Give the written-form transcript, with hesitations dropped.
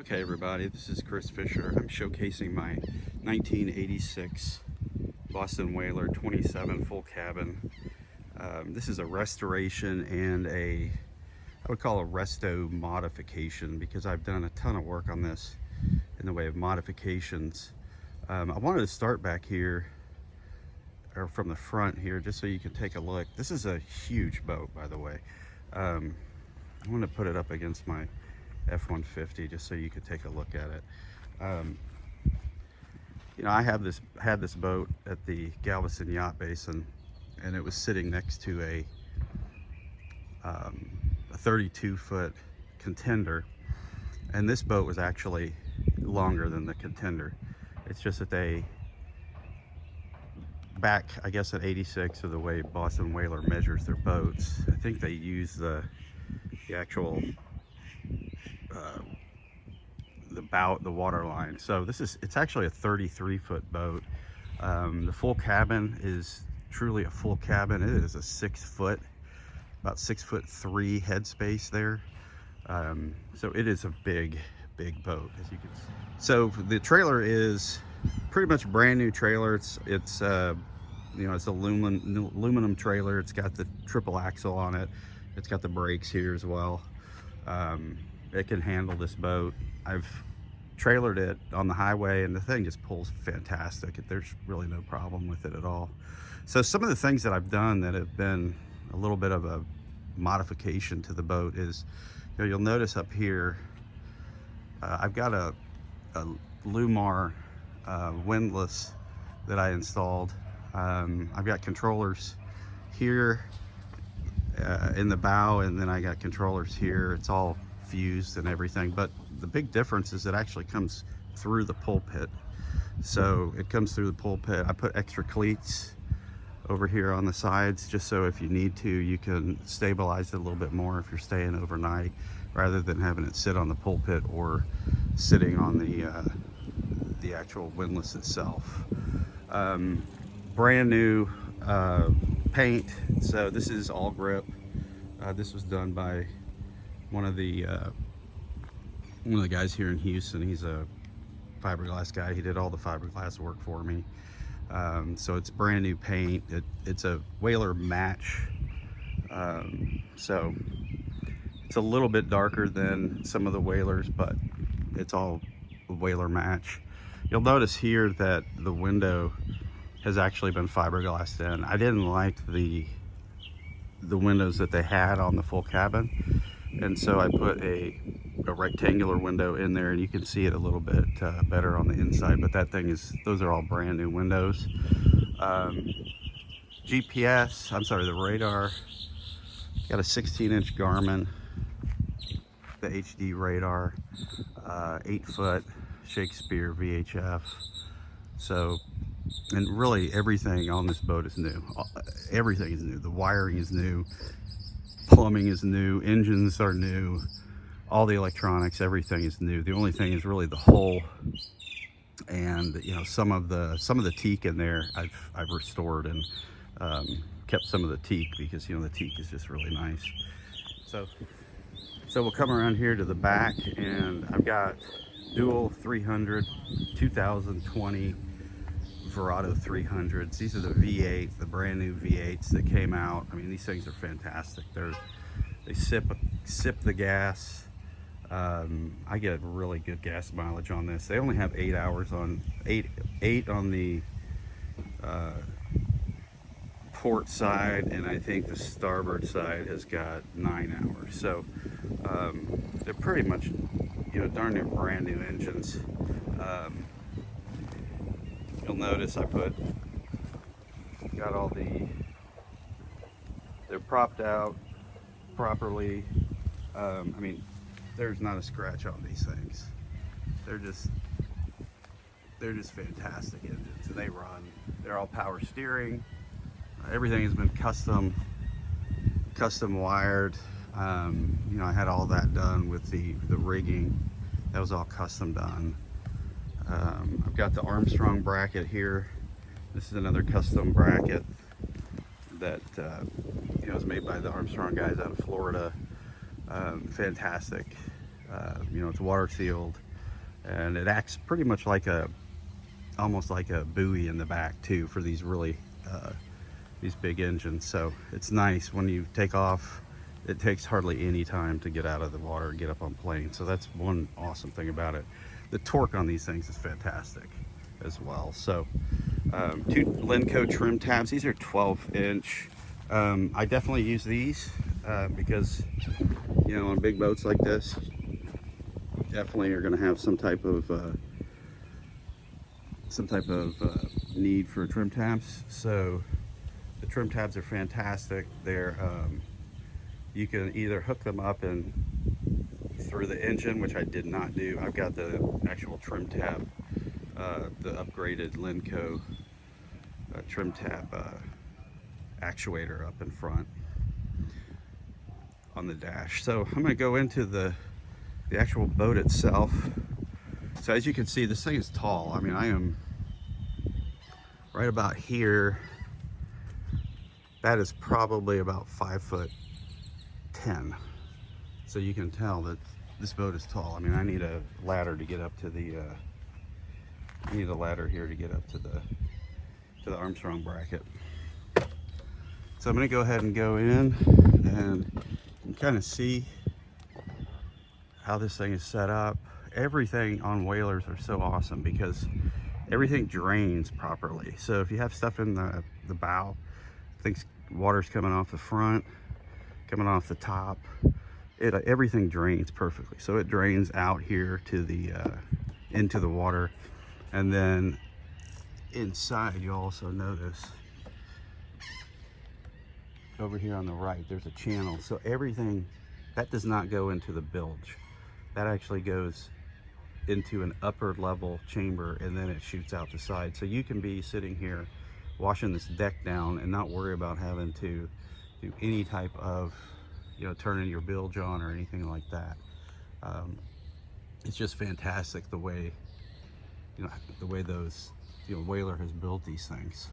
Okay everybody, this is Chris Fisher. I'm showcasing my 1986 Boston Whaler 27 full cabin. This is a restoration and I would call a resto modification because I've done a ton of work on this in the way of modifications. I wanted to start back here, or from the front here, just so you can take a look. This is a huge boat, by the way. I want to put it up against my F-150 just so you could take a look at it. Um, I had this boat at the Galveston Yacht Basin, and it was sitting next to a 32-foot contender, and this boat was actually longer than the contender. It's just that they back, I guess, at 86, or the way Boston Whaler measures their boats, I think they use the actual the water line. So it's actually a 33-foot boat. The full cabin is truly a full cabin. It is a 6 foot, about 6'3" headspace there. So it is a big boat, as you can see. So the trailer is pretty much a brand new trailer. It's it's aluminum trailer. It's got the triple axle on it. It's got the brakes here as well. It can handle this boat. I've trailered it on the highway and the thing just pulls fantastic. There's really no problem with it at all. So some of the things that I've done that have been a little bit of a modification to the boat is, you'll notice up here, I've got a Lewmar windlass that I installed. I've got controllers here in the bow, and then I got controllers here. It's all fused and everything, but the big difference is it actually comes through the pulpit. So it comes through the pulpit. I put extra cleats over here on the sides, just so if you need to, you can stabilize it a little bit more if you're staying overnight, rather than having it sit on the pulpit or sitting on the actual windlass itself. Brand new paint. So this is all grip. This was done by one of the guys here in Houston. He's a fiberglass guy. He did all the fiberglass work for me. So it's brand new paint. It's a Whaler match. So it's a little bit darker than some of the Whalers, but it's all Whaler match. You'll notice here that the window has actually been fiberglassed in. I didn't like the windows that they had on the full cabin, and so I put a rectangular window in there, and you can see it a little bit better on the inside. But those are all brand new windows. GPS, I'm sorry, the radar, got a 16-inch Garmin, the HD radar, 8-foot Shakespeare VHF. So, and really everything on this boat is new. Everything is new. The wiring is new, plumbing is new, engines are new, all the electronics, everything is new. The only thing is really the hull, and some of the teak in there I've restored, and kept some of the teak because the teak is just really nice. So we'll come around here to the back, and I've got dual 300 2020 Verado 300s. These are the V8, the brand new V8s that came out. I mean, these things are fantastic. They sip the gas. I get really good gas mileage on this. They only have 8 hours on eight on the port side, and I think the starboard side has got 9 hours. So they're pretty much darn near brand new engines. You'll notice got all they're propped out properly. I mean, there's not a scratch on these things. They're just fantastic engines, and they run. They're all power steering. Everything has been custom wired. I had all that done with the rigging. That was all custom done. I've got the Armstrong bracket here. This is another custom bracket that is made by the Armstrong guys out of Florida. Fantastic. It's water sealed. and it acts pretty much like almost like a buoy in the back too for these really these big engines. So it's nice when you take off. It takes hardly any time to get out of the water and get up on plane. So that's one awesome thing about it. The torque on these things is fantastic as well. So two Lenco trim tabs. These are 12-inch. I definitely use these because, you know, on big boats like this, definitely are going to have some type of need for trim tabs. So the trim tabs are fantastic. They're you can either hook them up and through the engine, which I did not do. I've got the actual trim tab, the upgraded Lenco trim tab actuator up in front on the dash. So I'm going to go into the actual boat itself. So as you can see, this thing is tall. I mean, I am right about here. That is probably about 5'10". So you can tell that this boat is tall. I mean, I need a ladder to get up to the I need a ladder here to get up to the Armstrong bracket. So I'm going to go ahead and go in, and you can kind of see how this thing is set up. Everything on whalers are so awesome because everything drains properly. So if you have stuff in the bow, things, water's coming off the front, coming off the top, everything drains perfectly. So it drains out here to the into the water, and then inside you'll also notice over here on the right there's a channel. So everything that does not go into the bilge, that actually goes into an upper level chamber, and then it shoots out the side. So you can be sitting here washing this deck down and not worry about having to do any type of, you know, turning your bilge on or anything like that. It's just fantastic the way, you know, the way those, you know, Whaler has built these things.